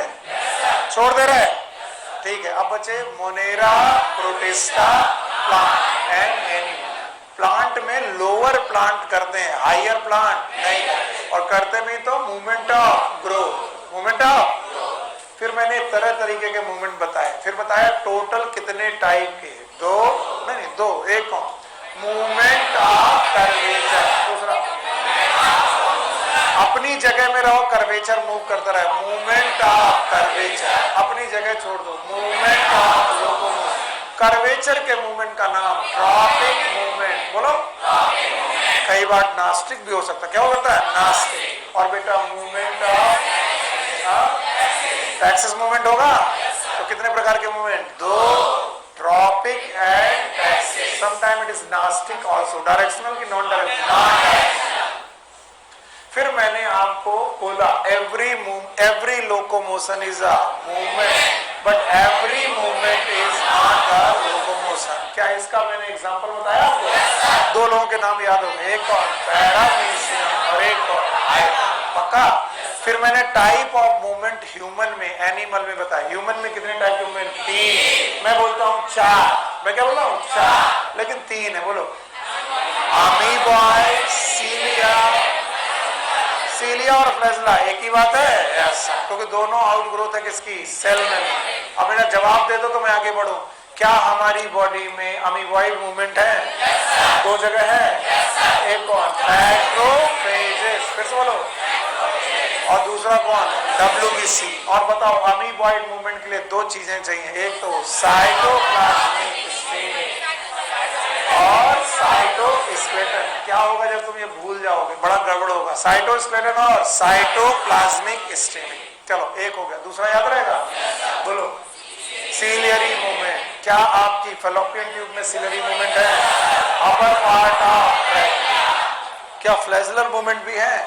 छोड़ दे रहे? ठीक है, अब बचे Monera, protista, plant and animal. Plant में लोअर प्लांट करते हैं, हायर प्लांट नहीं, और करते भी तो movement of growth, movement of. फिर मैंने तरह तरीके के मूवमेंट बताए, फिर बताया टोटल कितने टाइप के? 2 नहीं, 2। एक कौन? मूवमेंट ऑफ कर्वेचर, दूसरा अपनी जगह में रहो, कर्वेचर मूव करता रहे, मूवमेंट ऑफ कर्वेचर, अपनी जगह छोड़ दो, मूवमेंट ऑफ लोकोमोशन। कर्वेचर के मूवमेंट का नाम ट्रॉपिक मूवमेंट, बोलो। कई बार नास्टिक भी हो सकता है, क्या हो सकता है? नास्टिक। और बेटा मूवमेंट ऑफ एक्सिस मूवमेंट होगा, तो कितने प्रकार के मूवमेंट? दो, tropic and axis. Sometime it is nastic also, directional की नॉन डायरेक्शनल। फिर मैंने आपको बोला every locomotion is a movement, but every movement is not a locomotion. क्या इसका मैंने एग्जांपल बताया आपको? दो लोगों के नाम याद होंगे, एक कौन? पैरामीशियम और एक कौन? पक्का? फिर मैंने टाइप ऑफ मूवमेंट ह्यूमन में, एनिमल में बताया। ह्यूमन में कितने टाइप के मूवमेंट? 3। मैं बोलता हूं 4। मैं क्या बोल रहा हूं? 4, लेकिन 3 है, बोलो। अमीबॉय, सीलिया और फ्लैजेला एक ही बात है? यस, क्योंकि दोनों आउटग्रोथ है किसकी? सेल में। अब मेरा जवाब दे दो तो मैं आगे बढ़ूं। क्या हमारी बॉडी में अमीबॉइड मूवमेंट है? 2 जगह है। एक कौन? मैक्रोफेजेस, फिर से बोलो। और दूसरा कौन? WBC। और बताओ अमीबॉइड मूवमेंट के लिए 2 चीजें चाहिए, एक तो साइटोप्लाज्मिक स्टेट और साइटोस्केलेटन। क्या होगा जब तुम ये भूल जाओगे? बड़ा गड़बड़ होगा। साइटोस्केलेटन और साइटोप्लाज्मिक स्टेट। चलो, एक हो गया, दूसरा याद रहेगा? बोलो। Ciliary movement. क्या आपकी फैलोपियन ट्यूब में सीलियरी मूवमेंट है? Upper part of. क्या फ्लैजेलर मूवमेंट भी है?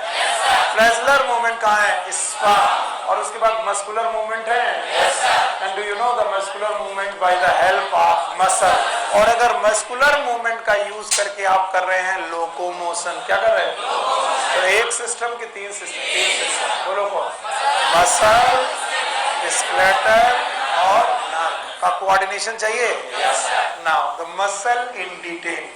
फ्लैजेलर मूवमेंट कहाँ है? स्पर्म। और उसके बाद मस्कुलर मूवमेंट है। And do you know the muscular movement by the help of muscle. और अगर मस्कुलर मूवमेंट का यूज करके आप कर रहे हैं लोकोमोशन, क्या कर रहे हैं? तो एक सिस्टम के 3 सिस्टम, बोलो कौन? मसल, स्केलेटल और नर्व का कोऑर्डिनेशन चाहिए। Now the muscle in detail.